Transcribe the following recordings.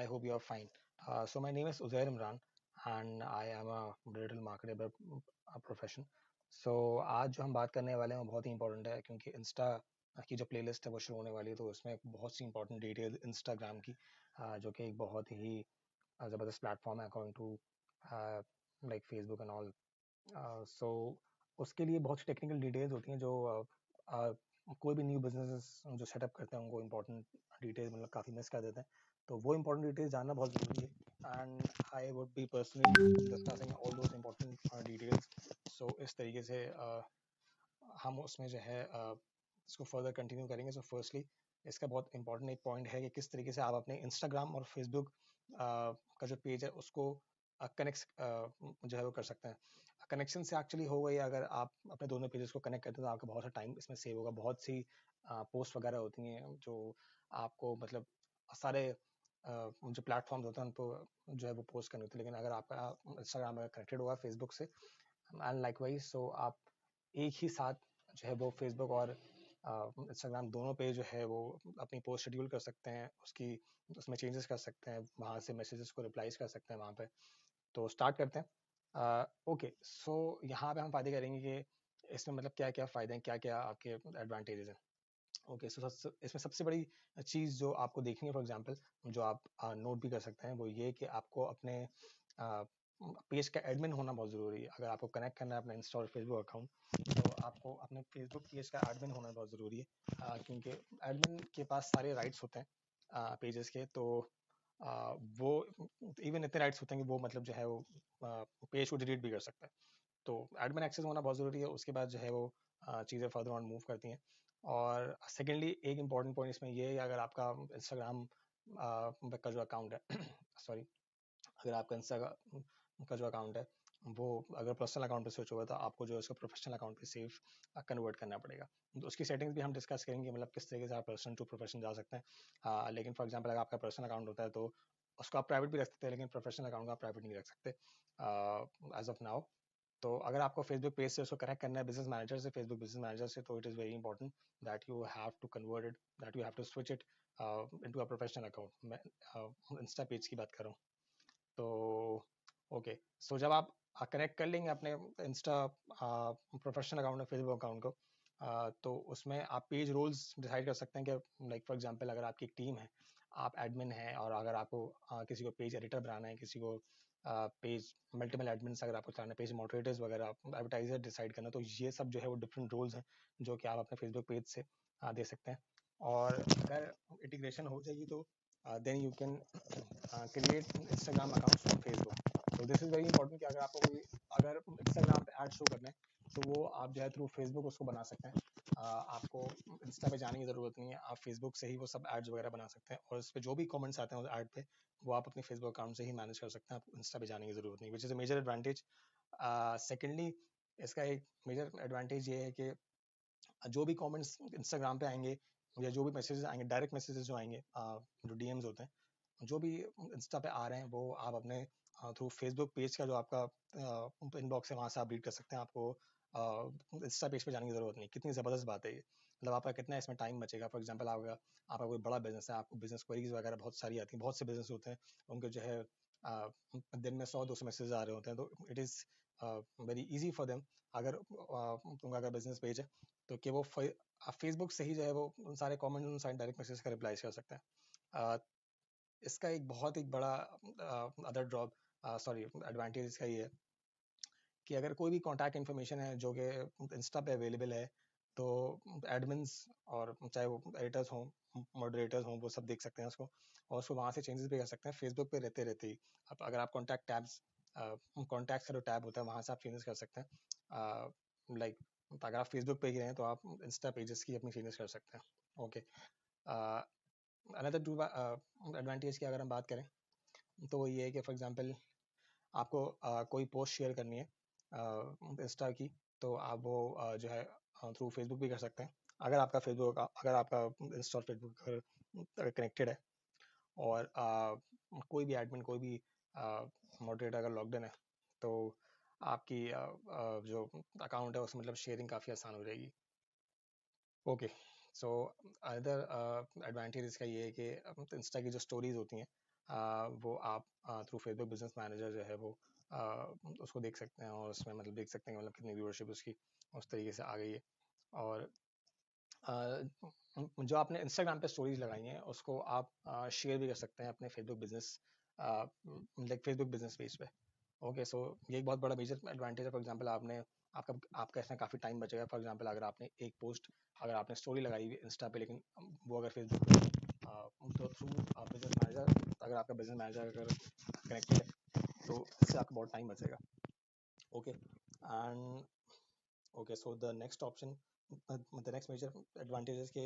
I hope you are fine. So my name is Uzair Imran and I am a digital marketer by profession. So आज जो हम बात करने वाले हैं वो बहुत ही इंपॉर्टेंट है क्योंकि इंस्टा की जो प्लेलिस्ट है वो शुरू होने वाली है, तो उसमें बहुत सी इंपॉर्टेंट डिटेल इंस्टाग्राम की जो कि एक बहुत ही ज़बरदस्त प्लेटफॉर्म है according to like Facebook and all. So उसके लिए बहुत सी टेक्निकल डिटेल्स होती हैं जो कोई भी न्यू बिजनेस जो सेटअप करते हैं उनको इम्पोर्टेंट डिटेल्स मतलब काफ़ी मिस कर देते हैं, तो वो इम्पोर्टेंट डिटेल्स जानना बहुत ज़रूरी है। And I would be personally discussing all those important details. So इस तरीके से हम उसमें जो है इसको फर्दर कंटिन्यू करेंगे। सो फर्स्टली इसका बहुत इंपॉर्टेंट एक पॉइंट है कि किस तरीके से आप अपने इंस्टाग्राम और फेसबुक का जो पेज है उसको कनेक्ट जो है वो कर सकते हैं। कनेक्शन से एक्चुअली हो गई, अगर आप अपने दोनों पेजेस को कनेक्ट करते हैं तो आपका बहुत सा टाइम इसमें सेव होगा। बहुत सी पोस्ट वगैरह होती हैं जो आपको मतलब सारे जो प्लेटफॉर्म्स होते हैं उन पर जो है वो पोस्ट करनी होती है, लेकिन अगर आपका इंस्टाग्राम अगर कनेक्टेड होगा फेसबुक से एंड लाइकवाइज, सो आप एक ही साथ जो है वो फेसबुक और इंस्टाग्राम दोनों पे जो है वो अपनी पोस्ट शेड्यूल कर सकते हैं, उसकी उसमें चेंजेस कर सकते हैं, वहाँ से मैसेजेस को रिप्लाईज कर सकते हैं वहाँ पे। तो स्टार्ट करते हैं। ओके, सो यहाँ पे हम फायदे करेंगे कि इसमें मतलब क्या क्या फ़ायदे हैं, क्या क्या आपके एडवांटेजेस हैं। ओके, सो इसमें सबसे बड़ी चीज़ जो आपको देखनी है, फॉर एग्जांपल जो आप नोट भी कर सकते हैं, वो ये कि आपको अपने पेज का एडमिन होना बहुत ज़रूरी है। अगर आपको कनेक्ट करना है अपना इंस्टा और फेसबुक अकाउंट, तो आपको अपने फेसबुक पेज का एडमिन होना बहुत ज़रूरी है, क्योंकि एडमिन के पास सारे राइट्स होते हैं पेजेस के। तो वो इवन इतने राइट्स होते हैं कि वो मतलब जो है वो पेज को डिलीट भी कर सकता है। तो एडमिन एक्सेस होना बहुत ज़रूरी है। उसके बाद जो है वो चीज़ें फर्दर ऑन मूव करती हैं। और सेकेंडली एक इम्पॉर्टेंट पॉइंट इसमें ये है कि अगर आपका इंस्टाग्राम का जो अकाउंट है सॉरी, अगर आपका इंस्टाग्राम का जो अकाउंट है वो अगर पर्सनल अकाउंट पे स्विच होगा तो आपको जो है उसको प्रोफेशनल अकाउंट पे सेव कन्वर्ट करना पड़ेगा। तो उसकी सेटिंग्स भी हम डिस्कस करेंगे, मतलब किस तरीके से आप पर्सन टू प्रोफेशन जा सकते हैं। लेकिन फॉर एग्जांपल अगर आपका पर्सनल अकाउंट होता है तो उसको आप प्राइवेट भी रख सकते हैं, लेकिन प्रोफेशनल अकाउंट को आप प्राइवेट नहीं रख सकते एज ऑफ नाउ। तो अगर आपको फेसबुक पेज से उसको कनेक्ट करना है बिजनेस मैनेजर से, फेसबुक बिजनेस मैनेजर से, तो it is very important that you have to convert it, that you have to switch it into a professional account. मैं इंस्टा पेज की बात कर रहा हूँ। तो ओके, सो जब आप कनेक्ट कर लेंगे अपने इंस्टा प्रोफेशनल अकाउंट और फेसबुक अकाउंट को, तो उसमें आप पेज रोल्स डिसाइड कर सकते हैं कि लाइक फॉर एग्जांपल अगर आपकी एक टीम है, आप एडमिन हैं, और अगर आपको किसी को पेज एडिटर बनाना है, किसी को पेज मल्टीपल एडमिन्स अगर आपको चलाना है, पेज मॉडरेटर्स वगैरह, एडवर्टाइजर डिसाइड करना, तो ये सब जो है वो डिफरेंट रोल्स हैं जो कि आप अपने फेसबुक पेज से दे सकते हैं। और अगर इंटीग्रेशन हो जाएगी तो then you can create Instagram accounts on Facebook. तो दिस इज़ वेरी इंपॉर्टेंट कि अगर आपको कोई अगर इंस्टाग्राम पे ऐड शो करना है तो वो आप जो है थ्रू फेसबुक उसको बना सकते हैं। आपको इंस्टा पे जाने की ज़रूरत नहीं है, आप फेसबुक से ही वो सब एड्स वगैरह बना सकते हैं, और उस पर जो भी कमेंट्स आते हैं उस ऐड पे वो आप अपने फेसबुक अकाउंट से ही मैनेज कर सकते हैं, आपको इंस्टा पे जाने की ज़रूरत नहीं, which is a major advantage. Secondly इसका एक मेजर एडवांटेज ये है कि जो भी कमेंट्स इंस्टाग्राम पे आएंगे या जो भी मैसेजेस आएंगे, डायरेक्ट मैसेजेस जो आएंगे, जो डीएम्स होते हैं जो भी इंस्टा पे आ रहे हैं, वो आप अपने थ्रू फेसबुक पेज का जो आपका इनबॉक्स है वहाँ से आप रीड कर सकते हैं। आपको इंस्टा पेज पे जाने की ज़रूरत नहीं। कितनी ज़बरदस्त बात है ये, मतलब आपका कितना इसमें टाइम बचेगा। फॉर एग्जांपल आपका कोई बड़ा बिजनेस है, आपको बिजनेस क्वेरीज वगैरह बहुत सारी आती हैं, बहुत से बिजनेस होते हैं, उनके जो है दिन में 100-200 मैसेज आ रहे होते हैं, तो it is very easy for them, अगर उनका अगर बिजनेस पेज है तो कि वो फेसबुक से ही जो है वो उन सारे कमेंट, उन सारे डायरेक्ट मैसेज का रिप्लाई कर सकते हैं। इसका एक बहुत ही बड़ा अदर ड्रॉप सॉरी एडवांटेज इसका ये है कि अगर कोई भी कॉन्टैक्ट इन्फॉर्मेशन है जो कि इंस्टा पे अवेलेबल है, तो एडमिन्स और चाहे वो एडिटर्स हों, मॉडरेटर्स हों, वो सब देख सकते हैं उसको, और उसको वहाँ से चेंजेस भी कर सकते हैं फेसबुक पे रहते रहते ही। अब अगर आप कॉन्टैक्ट टैब्स, कॉन्टैक्ट्स का जो टैब होता है वहाँ से आप चेंजेस कर सकते हैं। लाइक अगर आप फेसबुक पे ही रहें तो आप इंस्टा पेजेस की अपनी चेंजेस कर सकते हैं। ओके, अनदर टू एडवांटेज की अगर हम बात करें तो वो ये है कि फॉर एग्जांपल आपको कोई पोस्ट शेयर करनी है इंस्टा की, तो आप वो जो है थ्रू फेसबुक भी कर सकते हैं। अगर आपका इंस्टा और फेसबुक अगर कनेक्टेड है, और कोई भी एडमिन, कोई भी मॉडरेटर अगर लॉग्ड इन है, तो आपकी जो अकाउंट है उसमें मतलब शेयरिंग काफ़ी आसान हो जाएगी। ओके, सो अदर एडवांटेज इसका ये है कि इंस्टा की जो स्टोरीज होती हैं वो आप थ्रू फेसबुक बिजनेस मैनेजर जो है वो उसको देख सकते हैं, और उसमें मतलब देख सकते हैं मतलब कितनी व्यूअरशिप उसकी उस तरीके से आ गई है। और जो आपने इंस्टाग्राम पे स्टोरीज लगाई हैं उसको आप शेयर भी कर सकते हैं अपने Facebook business like Facebook business page पे। ओके, सो ये एक बहुत बड़ा मेजर एडवांटेज है। फॉर एग्जांपल आपने आपका आपका इसमें काफ़ी टाइम बचेगा। फॉर एग्जांपल अगर आपने एक पोस्ट, अगर आपने स्टोरी लगाई हुई इंस्टा पे, लेकिन वो अगर फेसबुक पे तो थ्रू बिजनेस मैनेजर, अगर आपका बिजनेस मैनेजर अगर कनेक्टेड है तो इससे आपका बहुत टाइम बचेगा। Okay and okay, so the next option, the next major advantage के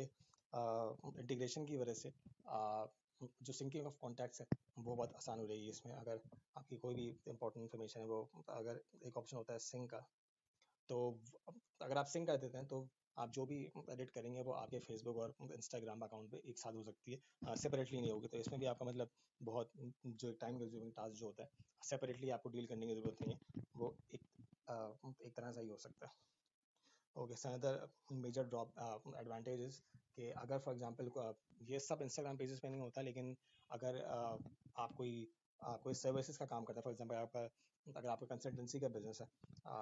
इंटीग्रेशन की वजह से जो सिंकिंग ऑफ कॉन्टैक्ट्स है वो बहुत आसान हो रही है इसमें। अगर आपकी कोई भी इंपॉर्टेंट इन्फॉर्मेशन है, वो अगर एक ऑप्शन होता है सिंक का, तो अगर आप सिंक कर देते हैं तो आप जो भी एडिट करेंगे वो आपके फेसबुक और इंस्टाग्राम अकाउंट पे एक साथ हो सकती है, सेपरेटली नहीं होगी। तो इसमें भी आपका मतलब बहुत जो टाइम कंज्यूमिंग टास्क जो होता है सेपरेटली आपको डील करने की ज़रूरत नहीं है, वो एक तरह से ही हो सकता है। Okay, another major drop advantages कि अगर फॉर एग्जांपल ये सब इंस्टाग्राम पेजेस पे नहीं होता, लेकिन अगर आप कोई सर्विसेज का काम करता है, फॉर एग्जांपल आपका अगर आपका कंसल्टेंसी का बिजनेस है,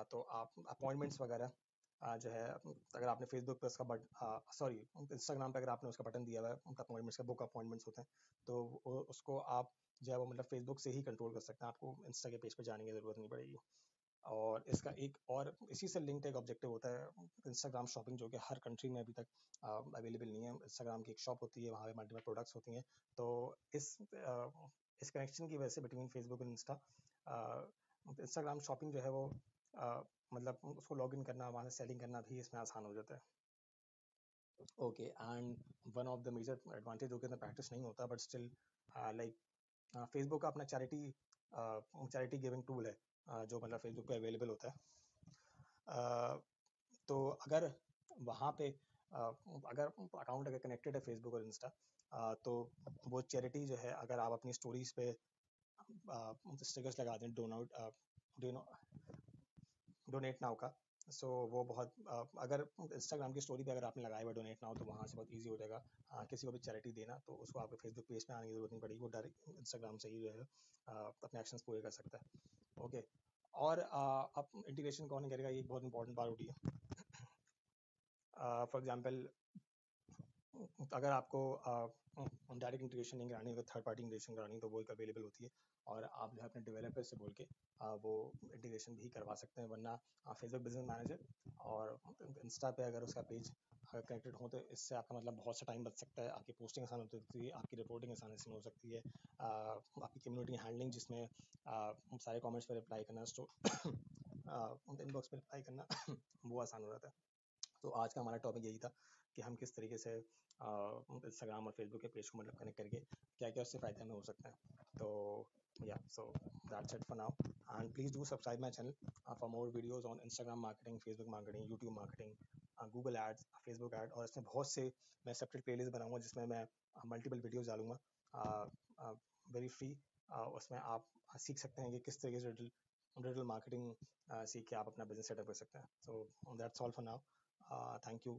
तो आप अपॉइंटमेंट्स वगैरह जो है, अगर आपने फेसबुक पे उसका सॉरी इंस्टाग्राम पे अगर आपने उसका बटन दिया हुआ है अपॉइंटमेंट्स का, बुक अपॉइंटमेंट्स होते हैं, तो उसको आप जो है वो मतलब फेसबुक से ही कंट्रोल कर सकते हैं, आपको इंस्टा के पेज पे जाने की ज़रूरत नहीं पड़ेगी। और इसका एक और इसी से लिंक्ड एक ऑब्जेक्टिव होता है इंस्टाग्राम शॉपिंग, जो कि हर कंट्री में अभी तक अवेलेबल नहीं है। इंस्टाग्राम की एक शॉप होती है, वहाँ पे मल्टीपल प्रोडक्ट्स होती हैं। तो इस कनेक्शन की वजह से बिटवीन फेसबुक और इंस्टा, इंस्टाग्राम शॉपिंग जो है वो मतलब उसको लॉग इन करना, वहाँ से सेलिंग करना भी इसमें आसान हो जाता है। Okay and one of the major advantage जो कि अंदर प्रैक्टिस नहीं होता बट स्टिल लाइक फेसबुक का अपना चैरिटी गिविंग टूल है, जो मतलब फेसबुक पे अवेलेबल होता है। तो अगर वहाँ पे अगर अकाउंट अगर कनेक्टेड है फेसबुक और इंस्टा, तो वो चैरिटी जो है, अगर आप अपनी स्टोरीज पे स्टिकर्स लगा दें डोनेट नाउ का, सो वो बहुत अगर इंस्टाग्राम की स्टोरी पे अगर आपने लगाया हुआ डोनेट नाउ, तो वहाँ से बहुत इजी हो जाएगा किसी को भी चैरिटी देना। तो उसको आपके फेसबुक पेज पे आने की जरूरत नहीं पड़ेगी, वो डायरेक्ट इंस्टाग्राम से ही जो है अपने एक्शंस पूरे कर सकता है। ओके, और अब इंटीग्रेशन कौन करेगा, ये एक बहुत इंपॉर्टेंट बात होती है। फॉर एग्जांपल अगर आपको डायरेक्ट इंटीग्रेशन नहीं करानी, अगर थर्ड पार्टी इंटीग्रेशन करानी, तो वो एक अवेलेबल होती है, और आप जो है अपने डेवलपर से बोल के वो इंटीग्रेशन भी करवा सकते हैं। वरना फेसबुक बिजनेस मैनेजर और इंस्टा पे अगर उसका पेज अगर कनेक्टेड हो, तो इससे आपका मतलब बहुत सा टाइम बच सकता है, आपकी पोस्टिंग आसान हो सकती है, आपकी रिपोर्टिंग आसानी से हो सकती है, आपकी कम्युनिटी हैंडलिंग जिसमें सारे कमेंट्स पर रिप्लाई करना, इनबॉक्स पर रिप्लाई करना वो आसान हो जाता है। तो आज का हमारा टॉपिक यही था कि हम किस तरीके से इंस्टाग्राम और फेसबुक के पेज को मतलब कनेक्ट करके क्या क्या उससे फ़ायदे हमें हो सकते हैं। तो या so that's it for now, and please do subscribe my channel for more videos on Instagram marketing, Facebook marketing, YouTube marketing, Google ads, Facebook ad, और इसमें बहुत से मैं सेपरेट प्लेलिस्ट बनाऊंगा जिसमें मैं मल्टीपल वीडियोज़ डालूंगा वेरी फ्री। उसमें आप सीख सकते हैं कि किस तरीके से डिजिटल मार्केटिंग सीख के आप अपना बिजनेस सेटअप कर सकते हैं। So that's all for now. Thank you.